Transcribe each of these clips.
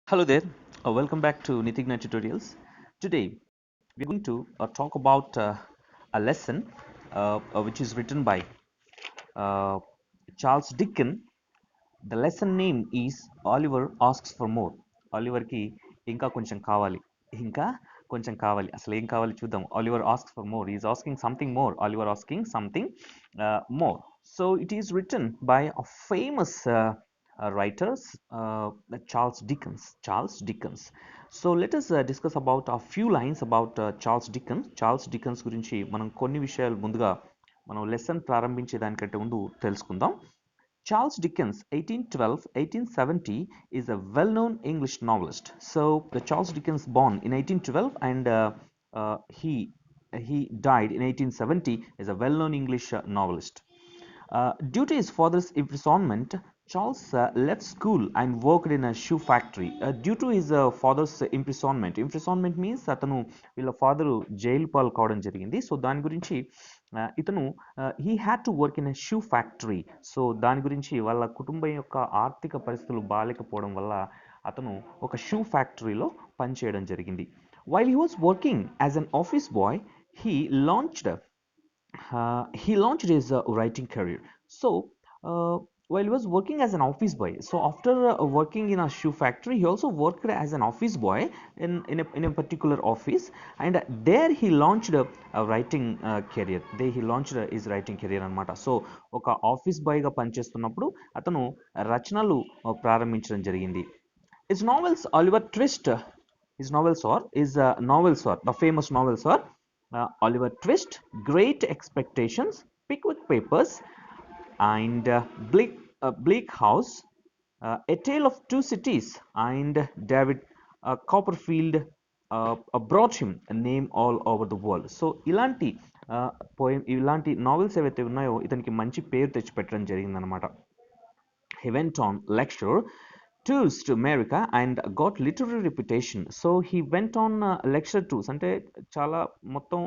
Hello there, welcome back to Nitigna Tutorials. Today we're going to talk about a lesson which is written by uh, Charles Dickens. The lesson name is Oliver Asks for More. Oliver కి ఇంకా కొంచెం కావాలి ఇంకా కొంచెం కావాలి అసలు ఏం కావాలి చూద్దాం. Oliver asks for more. He is asking something more. Oliver asking something more. So it is written by a famous writers, Charles Dickens. Charles Dickens. So let us discuss about a few lines about Charles Dickens. Charles Dickens గురించి మనం కొన్ని విషయాలు ముందుగా మనం lesson ప్రారంభించే దానికంటే ముందు తెలుసుకుందాం. Charles Dickens, 1812-1870, is a well-known English novelist. So, the Charles Dickens born in 1812 and he died in 1870 is a well-known English novelist. Due to his father's imprisonment, Charles left school and worked in a shoe factory. Due to his father's imprisonment means అతను వీళ్ళ father jail పాలు కావడం జరిగింది. So దాని గురించి ఇతను he had to work in a shoe factory. So దాని గురించి వాళ్ళ కుటుంబం యొక్క ఆర్థిక పరిస్థితులు బాగాలేకపోవడం వల్ల అతను ఒక షూ ఫ్యాక్టరీలో పనిచేయడం జరిగింది. While he was working as an office boy, he launched his writing career. So, while he was working as an office boy, so after working in a shoe factory, he also worked as an office boy in a particular office, and there he launched a writing career. There he launched his writing career అనమాట. So ఒక office బాయ్గా పనిచేస్తున్నప్పుడు అతను రచనలు ప్రారంభించడం జరిగింది. His novels Oliver Twist, his novels are the famous novels are Oliver Twist, Great Expectations, Pickwick Papers, and Bleak House, A Tale of Two Cities, and David Copperfield brought him a name all over the world. So ఇలాంటి ఇలాంటి novels ఏవైతే ఉన్నాయో ఇతనికి మంచి పేరు తెచ్చిపెట్టడం జరిగిందనమాట. He went on lecture tours to America and got literary reputation. So he went on lecture tours అంటే చాలా మొత్తం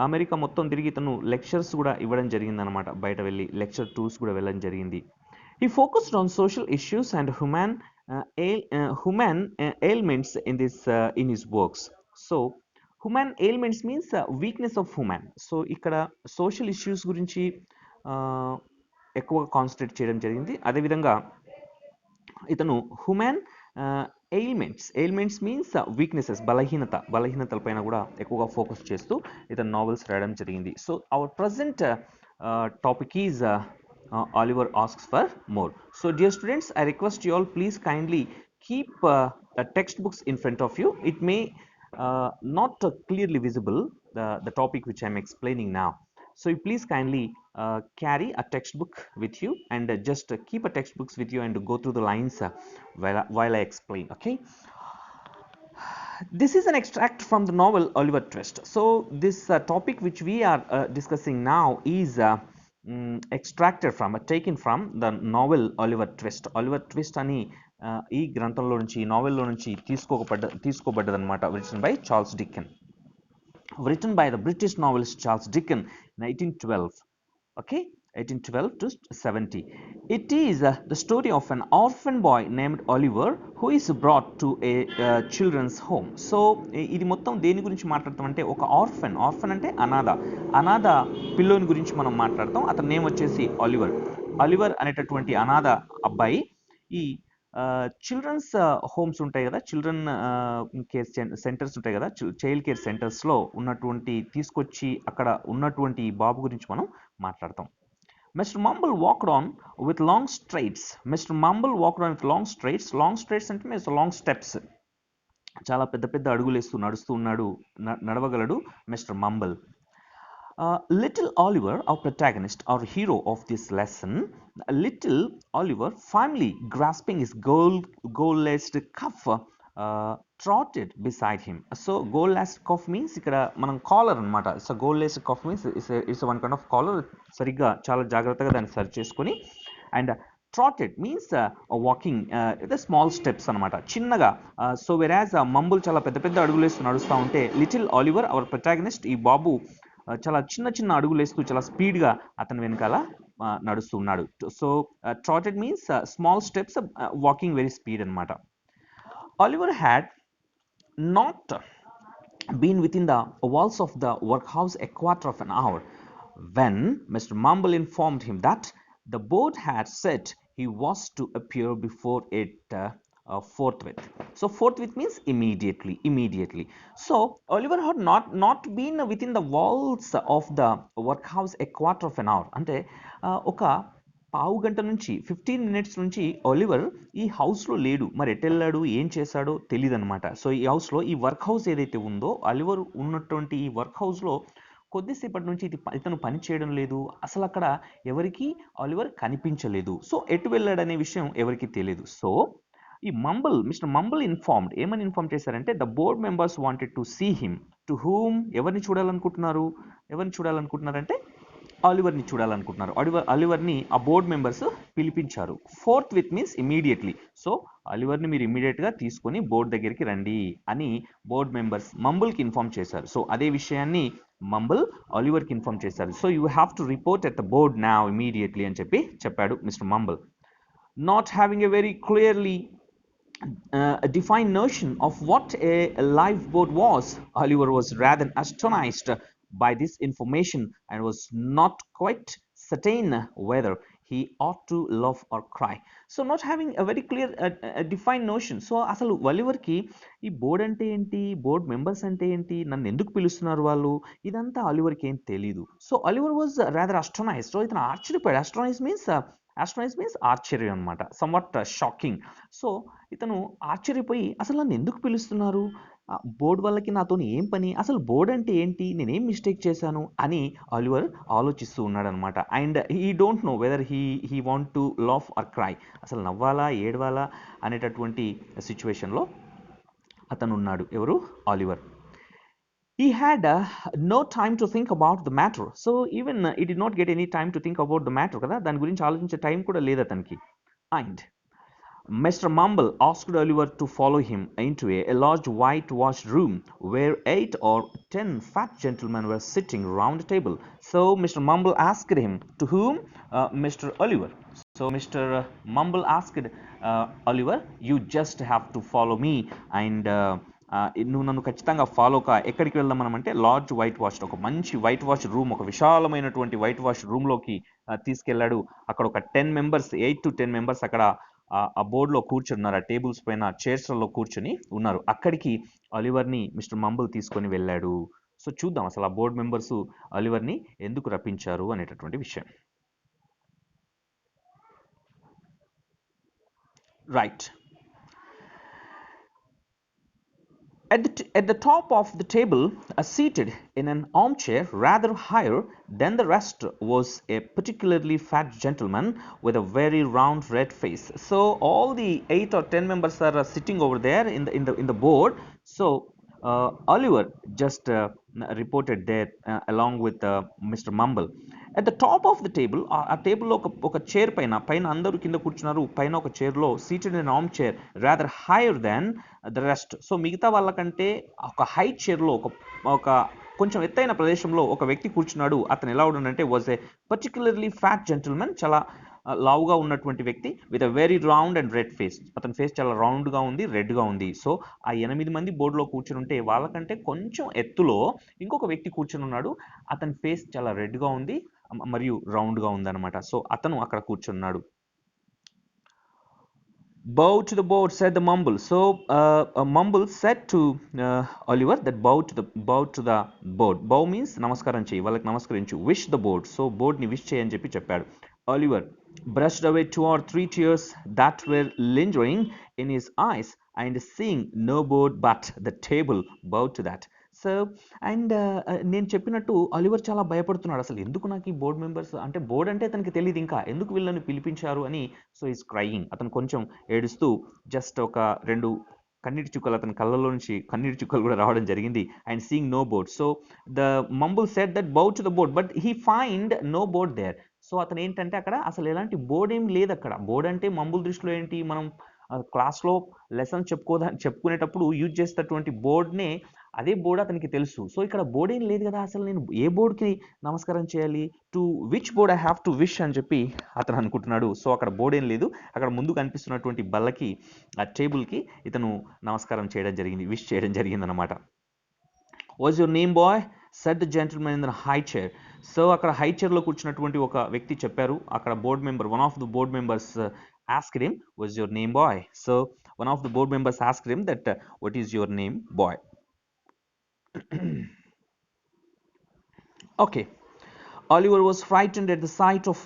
అమెరికా మొత్తం తిరిగి ఇతను లెక్చర్స్ కూడా ఇవ్వడం జరిగింది అనమాట. బయట వెళ్ళి లెక్చర్ టూర్స్ కూడా వెళ్ళడం జరిగింది. He focused on social issues and human ailments in his works. So human ailments means weakness of human. So ఇక్కడ సోషల్ ఇష్యూస్ గురించి ఎక్కువగా కాన్సన్ట్రేట్ చేయడం జరిగింది. అదేవిధంగా ఇతను హ్యూమన్ ఎయిల్మెంట్స్ మీన్స్ వీక్నెసెస్ బలహీనతల పైన కూడా ఎక్కువగా ఫోకస్ చేస్తూ ఇతను నావెల్స్ రాయడం జరిగింది. So our present topic is Oliver asks for more. So dear students, I request you all please kindly keep the textbooks in front of you. It may not clearly visible the topic which I am explaining now. So you please kindly carry a textbook with you and just keep a textbooks with you and go through the lines while I explain. Okay. This is an extract from the novel Oliver Twist. So this topic which we are discussing now is extracted from taken from the novel Oliver Twist. Oliver Twist అని ఈ గ్రంథంలో నుంచి ఈ నావెల్లో నుంచి తీసుకోబడ్డదన్నమాట. written by Charles Dickens. Written by the British novelist Charles Dickens in 1812. Okay, 1812 to 70. It is the story of an orphan boy named Oliver who is brought to a children's home. So ఇది మొత్తం దేని గురించి మాట్లాడతాం అంటే ఒక orphan అంటే అనాథ పిల్లోని గురించి మనం మాట్లాడతాం. అతని నేమ్ వచ్చేసి ఆలివర్ అనేటటువంటి అనాథ అబ్బాయి ఈ చిల్డ్రన్స్ హోమ్స్ ఉంటాయి కదా, చిల్డ్రన్ కేర్ సెంటర్స్ ఉంటాయి కదా, చైల్డ్ కేర్ సెంటర్స్లో ఉన్నటువంటి తీసుకొచ్చి అక్కడ ఉన్నటువంటి బాబు గురించి మనం మాట్లాడతాం. Mr. Mumble walked on with long strides. Mr. Mumble walked on with long strides. Long strides అంటే మీన్స్ లాంగ్ స్టెప్స్. చాలా పెద్ద అడుగులు వేస్తూ నడవగలడు mister మంబల్. Little Oliver, our protagonist, our hero of this lesson, little Oliver, finally grasping his gold-laced cuff, trotted beside him. So gold-laced cuff means ఇక్కడ మనం caller అనమాట. So gold-laced cuff means it's one kind of collar. సరిగ్గా చాలా జాగ్రత్తగా దాన్ని search చేసుకొని and trotted means walking the small steps అనమాట, చిన్నగా. సో whereas మంబుల్ చాలా పెద్ద అడుగులు వేస్తూ నడుస్తూ ఉంటే లిటిల్ ఆలివర్ అవర్ ప్రొటాగనిస్ట్ ఈ బాబు చాలా చిన్న అడుగులు వేస్తూ చాలా స్పీడ్గా అతని వెనకాల నడుస్తూ ఉన్నాడు. So trotted means small steps, walking very speed అనమాట. Oliver had not been within the walls of the workhouse a quarter of an hour when Mr. Mumble informed him that the board had said he was to appear before it forthwith. So forthwith means immediately, immediately. So Oliver had not been within the walls of the workhouse a quarter of an hour. అంటే ఒక పావు గంట నుంచి 15 minutes నుంచి Oliver ఈ హౌస్లో లేడు. మరి ఎటెళ్ళాడు, ఏం చేశాడో తెలియదు అనమాట. సో ఈ హౌస్లో ఈ వర్క్ హౌస్ ఏదైతే ఉందో, ఒలివర్ ఉన్నటువంటి ఈ వర్క్ హౌస్లో కొద్దిసేపటి నుంచి ఇతను పని చేయడం లేదు. అసలు అక్కడ ఎవరికి ఒలివర్ కనిపించలేదు. సో ఎటు వెళ్ళాడనే విషయం ఎవరికి తెలియదు. సో ఈ మిస్టర్ మంబుల్ ఏమని ఇన్ఫార్మ్ చేశారంటే the board members wanted to see him. To whom, ఎవరిని చూడాలనుకుంటున్నారంటే ఆలివర్ని చూడాలనుకుంటున్నారు. ఆలివర్ని ఆ బోర్డ్ మెంబర్స్ పిలిపించారు. Forthwith means immediately. So ఆలివర్ని మీరు ఇమీడియట్గా తీసుకొని బోర్డ్ దగ్గరికి రండి అని బోర్డ్ మెంబర్స్ మంబుల్కి ఇన్ఫార్మ్ చేశారు. సో అదే విషయాన్ని మంబుల్ ఆలివర్కి ఇన్ఫార్మ్ చేశారు. So you have to report at the board now immediately అని చెప్పాడు Mr Mumble. Not having a very clearly a defined notion of what a lifeboat was, Oliver was rather astonished by this information and was not quite certain whether he ought to laugh or cry. So not having a very clear defined notion. So అసలు ఒలివర్కి ఈ board అంటే ఏంటి, board members అంటే ఏంటి, నన్ను ఎందుకు పిలుస్తున్నారు వాళ్ళు, ఇదంతా ఒలివర్కి ఏం తెలీదు. So Oliver was rather astonished. So ఇతను ఆశ్చర్యపోయాడు. అస్ట్రోనైజ్ మీన్స్ ఆశ్చర్యం అనమాట, సమ్వాట్ షాకింగ్. సో ఇతను ఆశ్చర్యపోయి అసలు నన్ను ఎందుకు పిలుస్తున్నారు, బోర్డ్ వాళ్ళకి నాతో ఏం పని, అసలు బోర్డ్ అంటే ఏంటి, నేనేం మిస్టేక్ చేశాను అని ఆలివర్ ఆలోచిస్తూ ఉన్నాడు అనమాట. And he don't know whether he want to laugh or cry, అసలు నవ్వాలా ఏడవాలా అనేటటువంటి సిచ్యువేషన్లో అతను ఉన్నాడు. ఎవరు? Oliver. He had no time to think about the matter. So even he did not get any time to think about the matter కదా, దాని గురించి ఆలోచించే టైం కూడా లేదు అతనికి. And Mr. Mumble asked Oliver to follow him into a large whitewashed room where 8 or 10 fat gentlemen were sitting round a table. So Mr. Mumble asked him, to whom? Mr. Oliver. So Mr. Mumble asked Oliver, you just have to follow me and నువ్వు నన్ను ఖచ్చితంగా follow కా. ఎక్కడికి వెళ్దాం మనం అంటే large white wash, ఒక మంచి వైట్ వాష్ రూమ్, ఒక విశాలమైనటువంటి వైట్ వాష్ రూమ్లోకి తీసుకెళ్లాడు. అక్కడ ఒక 10 మెంబర్స్, 8 to 10 మెంబర్స్ అక్కడ ఆ బోర్డులో కూర్చున్నారు, ఆ టేబుల్స్ పైన చైర్స్లలో కూర్చొని ఉన్నారు. అక్కడికి ఆలివర్ని మిస్టర్ మంబుల్ తీసుకొని వెళ్ళాడు. సో చూద్దాం అసలు ఆ బోర్డు మెంబర్స్ ఆలివర్ని ఎందుకు రప్పించారు అనేటటువంటి విషయం. Right. At the top of the table, seated in an armchair rather higher than the rest, was a particularly fat gentleman with a very round red face. So all the 8 or 10 members are sitting over there in the board. So Oliver just reported there along with Mr. Mumble. At the top of the table, ఆ టేబుల్లో ఒక chair పైన అందరూ కింద కూర్చున్నారు. పైన ఒక చైర్లో seated in arm chair rather hire than the rest. So మిగతా వాళ్ళకంటే ఒక హై చైర్లో ఒక కొంచెం ఎత్తైన ప్రదేశంలో ఒక వ్యక్తి కూర్చున్నాడు. అతను ఎలా ఉన్నాడంటే was a particularly fat gentlemen, చాలా లావుగా ఉన్నటువంటి వ్యక్తి, with a very round and red face. అతని ఫేస్ చాలా రౌండ్గా ఉంది, రెడ్గా ఉంది. సో ఆ 8 మంది బోర్డులో కూర్చుని ఉంటే వాళ్ళకంటే కొంచెం ఎత్తులో ఇంకొక వ్యక్తి కూర్చుని ఉన్నాడు. అతని ఫేస్ చాలా రెడ్గా ఉంది మరియు రౌండ్గా ఉందన్నమాట. సో అతను అక్కడ కూర్చున్నాడు. Bow to the board, said the Mumble. So Mumble said to Oliver that bow to the board. Bow means నమస్కారం చేయి, వాళ్ళకి నమస్కరించు. Wish the board. So board ని విష్ చేయని చెప్పాడు. Oliver brushed away 2 or 3 tears that were lingering in his eyes and seeing no board but the table, bowed to that. So and నేను చెప్పినట్టు Oliver చాలా భయపడుతున్నాడు. అసలు ఎందుకు నాకు ఈ బోర్డ్ మెంబర్స్ అంటే, బోర్డ్ అంటే అతనికి తెలియదు ఇంకా, ఎందుకు వీళ్ళని పిలిపించారు అని. సో ఈజ్ క్రయింగ్, అతను కొంచెం ఏడుస్తూ జస్ట్ ఒక 2 కన్నీటి చుక్కలు, అతని కళ్ళలో నుంచి కన్నీటి చుక్కలు కూడా రావడం జరిగింది. And seeing no board. So the Mumble said that bow to the board but he find no board there. So అతను ఏంటంటే అక్కడ అసలు ఎలాంటి బోర్డ్ ఏం లేదు అక్కడ. బోర్డ్ అంటే మంబుల్ దృష్టిలో ఏంటి, మనం క్లాస్లో లెసన్ చెప్పుకునేటప్పుడు యూజ్ చేసేటటువంటి బోర్డ్నే అదే బోర్డు అతనికి తెలుసు. సో ఇక్కడ బోర్డ్ ఏం లేదు కదా, అసలు నేను ఏ బోర్డుకి నమస్కారం చేయాలి, to which board I have to wish అని చెప్పి అతను అనుకుంటున్నాడు. సో అక్కడ బోర్డు ఏం లేదు, అక్కడ ముందు కనిపిస్తున్నటువంటి బల్లకి, ఆ టేబుల్కి ఇతను నమస్కారం చేయడం జరిగింది, విష్ చేయడం జరిగింది అనమాట. Was your name boy said the gentlemen in the high chair. So అక్కడ హై చైర్లో కూర్చున్నటువంటి ఒక వ్యక్తి చెప్పారు, అక్కడ board member, one of the board members asked him, was your name boy? So one of the board members asked him that what is your name boy? Okay. Oliver was frightened at the sight of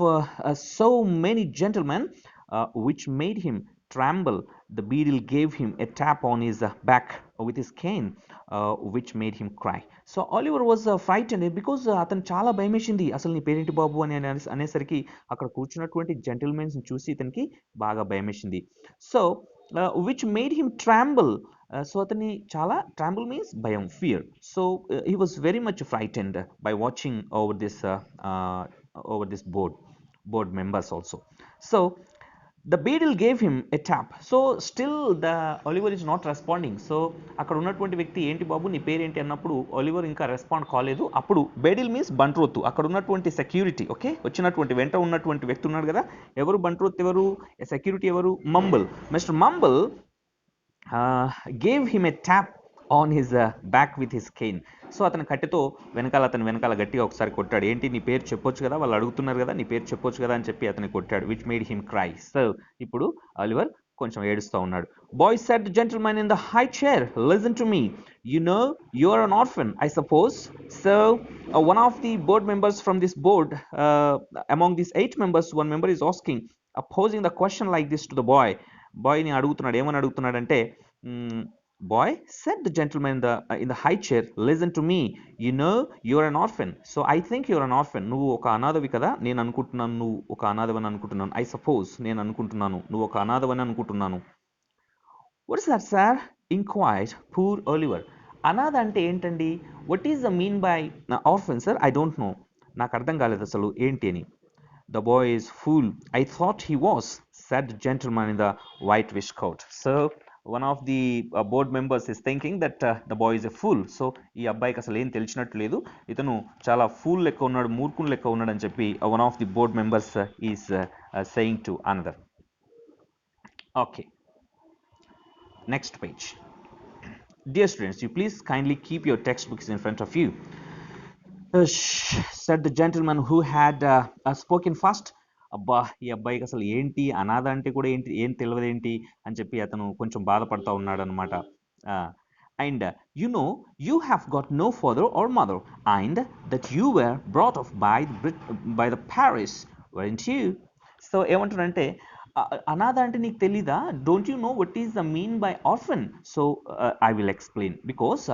so many gentlemen, which made him tremble. The beadle gave him a tap on his back with his cane, which made him cry. So Oliver was frightened because అతను చాలా భయమేసింది. అసలు నీ పేరేంటి బాబు అని అనేసరికి అక్కడ కూర్చున్నటువంటి జెంటిల్మెన్స్ చూసి ఇతనికి బాగా భయమేసింది. So which made him tremble. So అతన్ని చాలా, ట్రాంబుల్ మీన్స్ భయం, fear. So he was very much frightened by watching over this board members also. So the beadle gave him a tap. So still the Oliver is not responding. So అక్కడ ఉన్నటువంటి వ్యక్తి ఏంటి బాబు నీ పేరేంటి అన్నప్పుడు ఒలివర్ ఇంకా respond కాలేదు. అప్పుడు బేడిల్ మీన్స్ బంట్రోతు, అక్కడ ఉన్నటువంటి సెక్యూరిటీ, ఓకే, వచ్చినటువంటి వెంట ఉన్నటువంటి వ్యక్తి ఉన్నాడు కదా, ఎవరు బంట్రోత్, ఎవరు సెక్యూరిటీ, ఎవరు, మంబుల్, mister మంబుల్ gave him a tap on his back with his cane. So అతని కట్టెతో అతని వెనకాల గట్టిగా ఒకసారి కొట్టాడు. ఏంటి నీ పేరు చెప్పొచ్చు కదా, వాళ్ళు అడుగుతున్నారు కదా, నీ పేరు చెప్పొచ్చు కదా అని చెప్పి అతని కొట్టాడు. Which made him cry. So ఇప్పుడు ఆలివర్ కొంచెం ఏడుస్తూ ఉన్నాడు. Boy said the gentlemen in the high chair, listen to me, you know you are an orphan I suppose. So one of the board members from this board, among these 8 members, one member is asking, posing the question like this to the boy. బాయ్ని అడుగుతున్నాడు, ఏమని అడుగుతున్నాడంటే, boy said the gentlemen in the high chair, listen to me, you know you're an orphan. So I think you're an orphan, నువ్వు ఒక అనాథవి కదా, నేను అనుకుంటున్నాను నువ్వు ఒక అనాథవని అనుకుంటున్నాను. ఐ సపోజ్, నేను అనుకుంటున్నాను నువ్వు ఒక అనాథవని అనుకుంటున్నాను. What is that sir inquired poor Oliver. అనాథ అంటే ఏంటండి, what is the mean by orphan sir, I don't know, నాకు అర్థం కాలేదు అసలు ఏంటి అని. The boy is fool, I thought he was, said the gentleman in the white waistcoat. So one of the board members is thinking that the boy is a fool. So ఈ అబ్బాయికి అసలు ఏం తెలిసినట్టు లేదు, ఇతను చాలా ఫూల్ లెక్క ఉన్నాడు, మూర్ఖుని లెక్క ఉన్నాడు అని చెప్పి one of the board members is saying to another. Okay, next page. Dear students, you please kindly keep your textbooks in front of you. Said the gentleman who had spoken first. అబ్బా ఈ అబ్బాయికి అసలు ఏంటి, అనాథ అంటే కూడా ఏంటి, ఏం తెలియదేంటి అని చెప్పి అతను కొంచెం బాధపడతా ఉన్నాడు అనమాట. And you know you have got no father or mother and that you were brought up by the parish weren't you. So ఏమంటాడంటే, అనాథ అంటే నీకు తెలీదా, don't you know what is the mean by orphan. So I will explain, because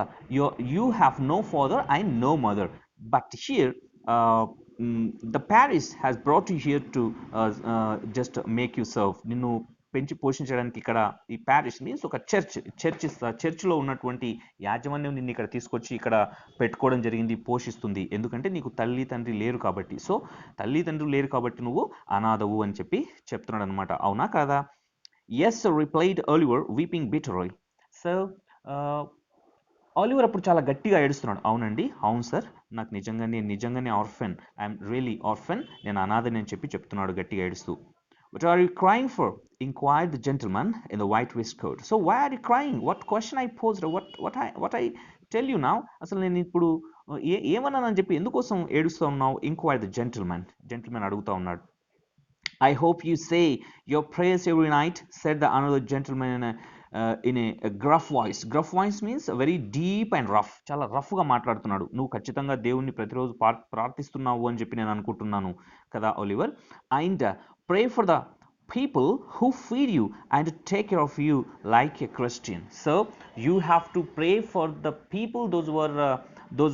you have no father and no mother, but here the Paris has brought you here to just make you serve. నిన్ను పెంచి పోషించడానికి ఇక్కడ ఈ Paris means ఒక చర్చ్లో ఉన్నటువంటి యాజమాన్యం నిన్ను ఇక్కడ తీసుకొచ్చి ఇక్కడ పెట్టుకోవడం జరిగింది, పోషిస్తుంది. ఎందుకంటే నీకు తల్లి తండ్రి లేరు కాబట్టి. సో తల్లి తండ్రి లేరు కాబట్టి నువ్వు అనాథవు అని చెప్పి చెప్తున్నాడు అనమాట. అవునా కాదా? Yes replied Oliver weeping bitterly. So Oliver అప్పుడు చాలా గట్టిగా ఏడుస్తున్నాడు. అవునండి, అవును సార్, నాకు నిజంగానే ఆర్ఫన్, ఐఎమ్ రియలీ ఆర్ఫన్, నేను అనాథని అని చెప్పి చెప్తున్నాడు గట్టిగా ఏడుస్తూ. What are you crying for? Inquired the gentleman in the white waistcoat. So why are you crying? What question I posed? What I tell you now? అసలు నేను ఇప్పుడు ఏమన్నానని చెప్పి ఎందుకోసం ఏడుస్తూ ఉన్నావు? Inquired the gentleman అడుగుతా ఉన్నాడు. I hope you say your prayers every night, said the another gentleman in a gruff voice. Gruff voice means very deep and rough. చాలా రఫ్గా మాట్లాడుతున్నాడు. నువ్వు ఖచ్చితంగా దేవుణ్ణి ప్రతిరోజు ప్రార్థిస్తున్నావు అని చెప్పి నేను అనుకుంటున్నాను కదా Oliver. And pray for the people who feed you and take care of you like a Christian. So you have to pray for the people, those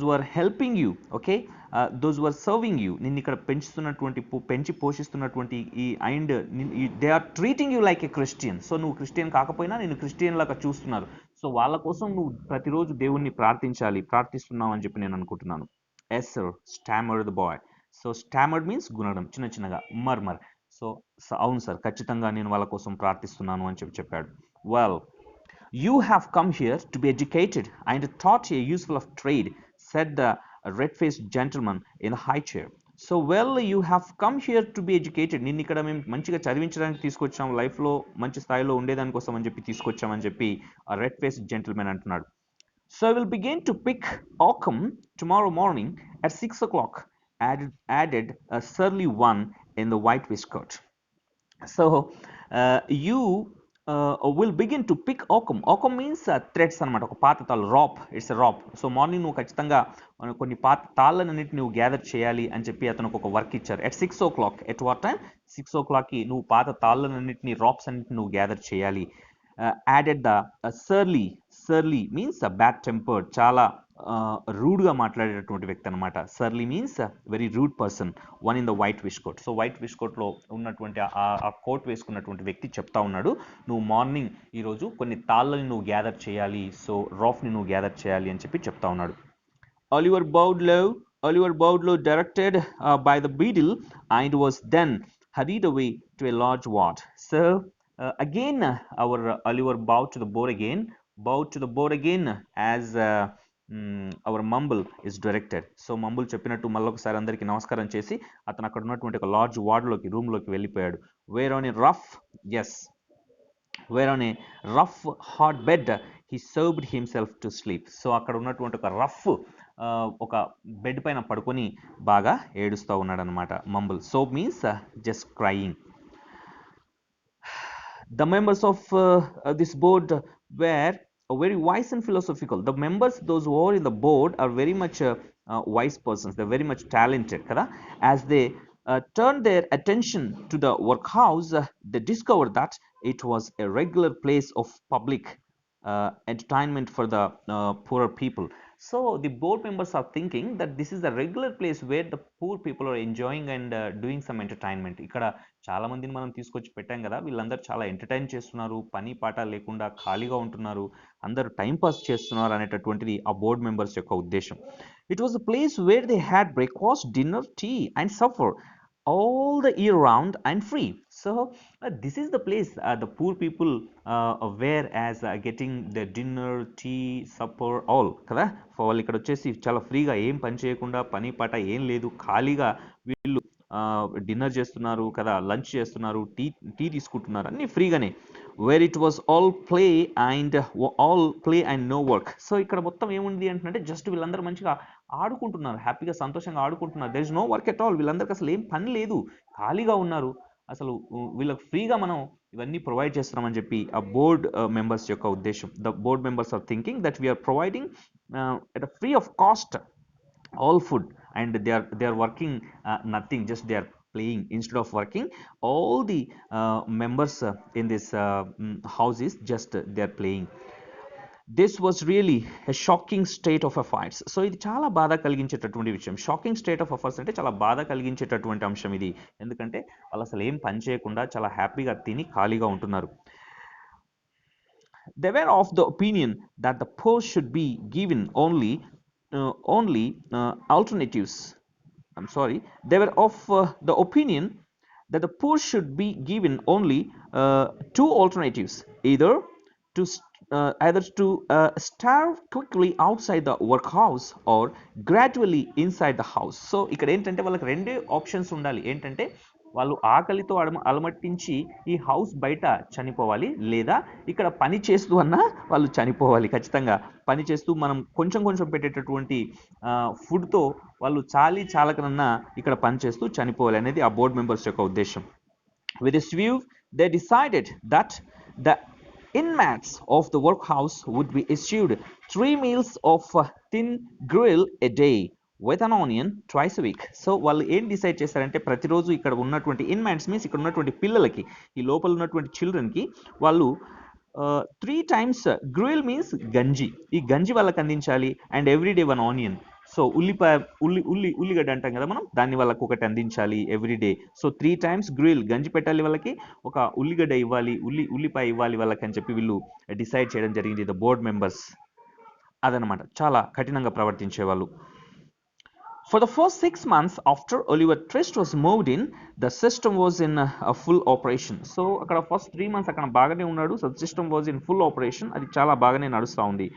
who are helping you, okay, those who are serving you, నిన్ను ఇక్కడ పెంచి పోషిస్తున్నటువంటి ఈ and they are treating you like a Christian. So నువ్వు Christian కాకపోయినా నేను Christian లాగా చూస్తున్నారు. సో వాళ్ళ కోసం నువ్వు ప్రతిరోజు దేవుణ్ణి ప్రార్థిస్తున్నావు అని చెప్పి నేను అనుకుంటున్నాను. Yes sir, stammered the boy. So stammered means గుణడం, చిన్నగా, మర్మర్. సో అవును సార్, ఖచ్చితంగా నేను వాళ్ళ కోసం ప్రార్థిస్తున్నాను అని చెప్పాడు. Well, you have come here to be educated and taught a useful of trade, said the red-faced gentleman in the high chair. So, well, you have come here to be educated. నిన్ను ఇక్కడ మేము మంచిగా చదివించడానికి తీసుకొచ్చాం, లైఫ్లో మంచి స్థాయిలో ఉండేదానికోసం అని చెప్పి తీసుకొచ్చామని చెప్పి ఆ రెడ్ ఫేస్డ్ జెంటిల్మెన్ అంటున్నాడు. So I will begin to pick oakum tomorrow morning at 6 o'clock, added a surly one in the white waistcoat. So you will begin to pick oakum. Oakum means threads అనమాట, ఒక పాత తాళ్ళు, rap. It's a rap. So morning నువ్వు ఖచ్చితంగా కొన్ని పాత తాళ్ళన్నింటిని నువ్వు gather చేయాలి అని చెప్పి అతనికి ఒక వర్క్ ఇచ్చారు. at 6 o'clock. At what time? 6 o'clockకి నువ్వు పాత తాళ్ళన్నింటిని, రాప్స్ అన్నింటిని నువ్వు గ్యాదర్ చేయాలి. added the surly means a bad tempered, చాలా రూడ్గా మాట్లాడేటటువంటి వ్యక్తి అనమాట. Surly means very rude person, one in the white waistcoat. So white విష్కోట్లో ఉన్నటువంటి ఆ కోట్ వేసుకున్నటువంటి వ్యక్తి చెప్తా ఉన్నాడు, నువ్వు మార్నింగ్ ఈరోజు కొన్ని తాళ్ళని నువ్వు గ్యాదర్ చేయాలి, సో రాఫ్ని నువ్వు గ్యాదర్ చేయాలి అని చెప్పి చెప్తా ఉన్నాడు. Oliver bowed low, directed by the beadle, and was then hurried away to a large ward. So again, our Oliver bowed to the board again as our Mumble is directed. So Mumble చెప్పినట్టు మళ్ళొకసారి అందరికీ నమస్కారం చేసి అతను అక్కడ ఉన్నటువంటి ఒక large వార్డ్లోకి, రూమ్లోకి వెళ్ళిపోయాడు. where on a rough hard bed he sobbed himself to sleep. So అక్కడ ఉన్నటువంటి ఒక రఫ్ ఒక బెడ్ పైన పడుకొని బాగా ఏడుస్తూ ఉన్నాడు అనమాట Mumble. Sob means just crying. The members of this board were very wise and philosophical. The members, those who are in the board, are very much wise persons. They're very much talented. Kada? As they turned their attention to the workhouse, they discovered that it was a regular place of public entertainment for the poorer people. So the board members are thinking that this is a regular place where the poor people are enjoying and doing some entertainment. ఇక్కడ చాలా మందిని మనం తీసుకొచ్చి పెట్టాం కదా, వీళ్ళందరూ చాలా entertain చేస్తున్నారు, పని పాట లేకుండా ఖాళీగా ఉంటున్నారు, అందరూ టైం పాస్ చేస్తున్నారు అనేటటువంటిది ఆ బోర్డ్ మెంబర్స్ యొక్క ఉద్దేశం. It was a place where they had breakfast, dinner, tea and supper all the year round and free. So this is the place the poor people were as getting their dinner, tea, supper all కదా. వాళ్ళు ఇక్కడ వచ్చేసి చాలా ఫ్రీగా, ఏం పని చేయకుండా, పని పాట ఏం లేదు, ఖాళీగా వీళ్ళు డిన్నర్ చేస్తున్నారు కదా, లంచ్ చేస్తున్నారు, టీ తీసుకుంటున్నారు, అన్నీ ఫ్రీగానే. Where it was all play and no work. So ఇక్కడ మొత్తం ఏముంది అంటే జస్ట్ వీళ్ళందరూ మంచిగా ఆడుకుంటున్నారు, హ్యాపీగా సంతోషంగా ఆడుకుంటున్నారు. There is no work at all. వీళ్ళందరికీ అసలు ఏం పని లేదు, ఖాళీగా ఉన్నారు. అసలు వీళ్ళకి ఫ్రీగా మనం ఇవన్నీ ప్రొవైడ్ చేస్తున్నామని చెప్పి ఆ బోర్డ్ మెంబర్స్ యొక్క ఉద్దేశం. The board members are thinking that we are providing at a free of cost all food, and they are working nothing, just they are playing. Instead of working, all the members in this house is just they are playing. This was really a shocking state of affairs. So ఇది చాలా బాధ కలిగించేటటువంటి విషయం. Shocking state of affairs అంటే చాలా బాధ కలిగించేటటువంటి అంశం ఇది. ఎందుకంటే వాళ్ళు అసలు ఏం పని చేయకుండా చాలా హ్యాపీగా తిని ఖాళీగా ఉంటున్నారు. They were of the opinion that the poor should be given only alternatives. I'm sorry. They were of the opinion that the poor should be given only two alternatives, either to starve quickly outside the workhouse or gradually inside the house. So ఇక్కడ ఏంటంటే వాళ్ళకి రెండే options ఉండాలి. ఏంటంటే వాళ్ళు ఆకలితో అలమట్టించి ఈ house బయట చనిపోవాలి, లేదా ఇక్కడ పని చేస్తూ అన్నా వాళ్ళు చనిపోవాలి. ఖచ్చితంగా పని చేస్తూ మనం కొంచెం పెట్టేటటువంటి ఫుడ్తో వాళ్ళు చాలకనన్నా ఇక్కడ పని చేస్తూ చనిపోవాలి అనేది ఆ బోర్డ్ మెంబర్స్ యొక్క ఉద్దేశం. With this view, they decided that the inmates of the workhouse would be issued 3 meals of thin gruel a day with an onion twice a week. So వాళ్ళు ఏం డిసైడ్ చేశారంటే ప్రతిరోజు ఇక్కడ ఉన్నటువంటి ఇన్మాట్స్ మీన్స్ ఇక్కడ ఉన్నటువంటి పిల్లలకి, ఈ లోపల ఉన్నటువంటి చిల్డ్రన్కి వాళ్ళు 3 times గ్రూయల్ మీన్స్ గంజి, ఈ గంజి వాళ్ళకి అందించాలి. And everyday 1 onion. సో ఉల్లిగడ్డ అంటాం కదా మనం, దాన్ని వాళ్ళకి ఒకటి అందించాలి ఎవ్రీడే. సో 3 times గ్రూయల్ గంజి పెట్టాలి వాళ్ళకి, ఒక ఉల్లిగడ్డ ఇవ్వాలి, ఉల్లిపాయ ఇవ్వాలి వాళ్ళకి అని చెప్పి వీళ్ళు డిసైడ్ చేయడం జరిగింది, ద బోర్డ్ మెంబర్స్. అదనమాట, చాలా కఠినంగా ప్రవర్తించేవాళ్ళు. For the first 6 months after Oliver Twist was moved in, the system was in a full operation. So అక్కడ ఫస్ట్ 3 months అక్కడ బాగానే ఉన్నాడు. So the system was in full operation. అది చాలా బాగానే నడుస్తూ ఉంది.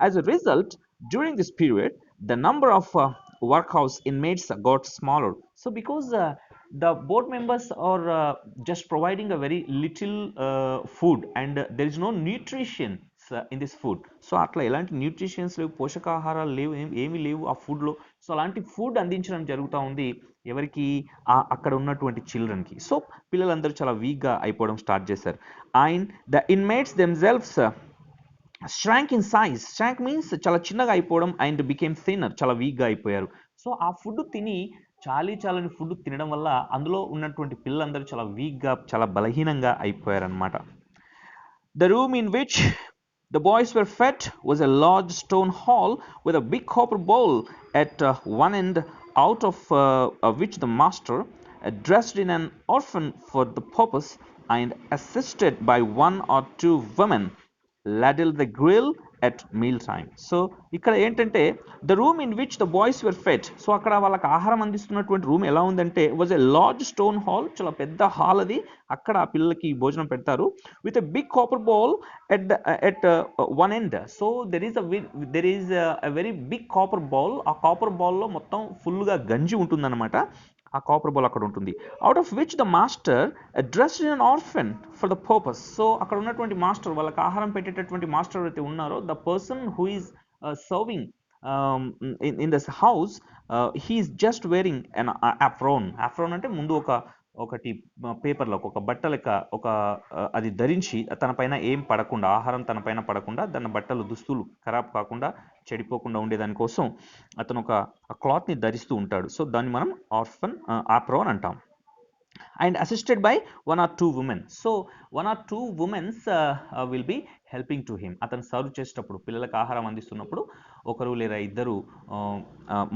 As a result, during this period, the number of workhouse inmates got smaller. So because the board members are just providing a very little food and there is no nutrition in this food. So అట్లా ఎలాంటి nutritions లేవు, పోషకాహారాలు లేవు, ఏమీ లేవు ఆ ఫుడ్లో. So అలాంటి food అందించడం జరుగుతూ ఉంది ఎవరికి, అక్కడ ఉన్నటువంటి చిల్డ్రన్కి. సో పిల్లలందరూ చాలా వీక్గా అయిపోవడం స్టార్ట్ చేశారు. And the inmates themselves shrank in size. Shrank means చాలా చిన్నగా అయిపోవడం అండ్ బికేమ్ థిన్నర్, చాలా వీక్గా అయిపోయారు. సో ఆ ఫుడ్ తిని చాలని ఫుడ్ తినడం వల్ల అందులో ఉన్నటువంటి పిల్లలందరూ చాలా వీక్గా, చాలా బలహీనంగా అయిపోయారనమాట. The room in which the boys were fed was a large stone hall with a big copper bowl at one end, out of which the master, dressed in an orphan for the purpose and assisted by one or two women, ladled the grill at meal time. So ఇక్కడ ఏంటంటే the room in which the boys were fed. So అక్కడ వాళ్ళకి ఆహారం అందిస్తున్నటువంటి room ఎలా ఉందంటే was a large stone hall, చాలా పెద్ద హాల్ అది. అక్కడ ఆ పిల్లలకి భోజనం పెడతారు with a big copper bowl at one end. So there is a very big copper bowl. ఆ కాపర్ బౌల్లో మొత్తం ఫుల్గా గంజి ఉంటుందన్నమాట. ఆ కాపర్ బౌల్ అక్కడ ఉంటుంది. Out of which the master dressed in an orphan for the purpose. So అక్కడ ఉన్నటువంటి మాస్టర్, వాళ్ళకి ఆహారం పెట్టేటటువంటి మాస్టర్ అయితే ఉన్నారో, the person who is serving in this house, he is just wearing an apron. Apron అంటే ముందు ఒకటి పేపర్లో ఒక బట్ట లెక్క అది ధరించి తన పైన ఏం పడకుండా, ఆహారం తన పైన పడకుండా, దాని బట్టలు దుస్తులు ఖరాబ్ కాకుండా చెడిపోకుండా ఉండేదానికోసం అతను ఒక క్లాత్ని ధరిస్తూ ఉంటాడు. సో దాన్ని మనం ఆర్ఫన్ ఆప్రోన్ అంటాం. And assisted by one or two women. So one or two women will be helping to him. అతను సర్వ్ చేసేటప్పుడు, పిల్లలకు ఆహారం అందిస్తున్నప్పుడు ఒకరు లేదా ఇద్దరు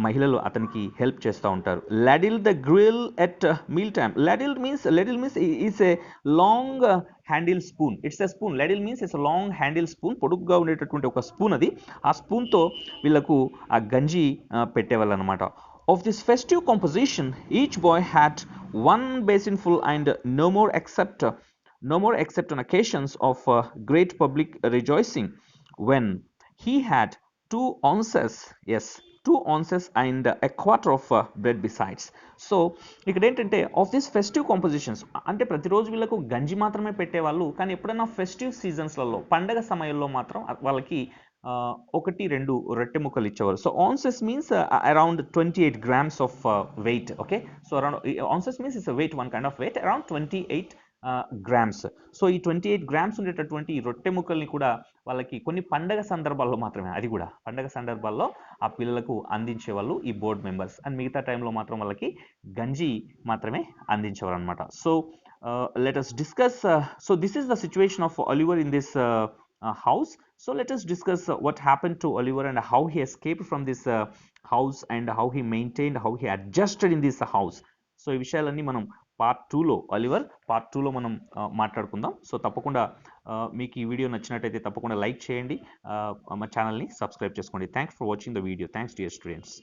మహిళలు అతనికి హెల్ప్ చేస్తూ ఉంటారు. ladle the grill at meal time. ladle means is a long handle spoon. It's a spoon. ladle means it's a long handle spoon. పొడుగ్గా ఉండేటటువంటి ఒక స్పూన్ అది. ఆ స్పూన్తో వీళ్ళకు ఆ గంజి పెట్టేవాళ్ళు అనమాట. Of this festive composition, each boy had one basinful and no more except on occasions of great public rejoicing, when he had 2 ounces, yes, 2 ounces and a quarter of bread besides. So ఇక్కడ ఏంటంటే of this festive compositions అంటే ప్రతిరోజు వీళ్ళకు గంజి మాత్రమే పెట్టేవాళ్ళు, కానీ ఎప్పుడైనా ఫెస్టివ్ సీజన్స్లలో, పండగ సమయంలో మాత్రం వాళ్ళకి 1-2 రొట్టె ముక్కలు ఇచ్చేవారు. So ounces means around 28 grams of weight. Okay, so around ounces means it's a weight, one kind of weight, around 28 grams. So ఈ 28 grams ఉండేటటువంటి రొట్టె ముక్కల్ని కూడా వాళ్ళకి కొన్ని పండగ సందర్భాల్లో మాత్రమే, అది కూడా పండగ సందర్భాల్లో ఆ పిల్లలకు అందించేవాళ్ళు ఈ బోర్డ్ మెంబర్స్. అండ్ మిగతా టైంలో మాత్రం వాళ్ళకి గంజి మాత్రమే అందించేవారు అనమాట. So let us discuss, so this is the situation of Oliver in this house. So let us discuss what happened to Oliver and how he escaped from this house and how he maintained, how he adjusted in this house. So ఈ విషయాలన్నీ మనం part 2లో, Oliver part 2లో మనం మాట్లాడుకుందాం. So తప్పకుండా మీకు ఈ వీడియో నచ్చినట్టయితే తప్పకుండా లైక్ చేయండి, మా ఛానల్ని సబ్స్క్రైబ్ చేసుకోండి. Thanks for watching the video. Thanks dear students.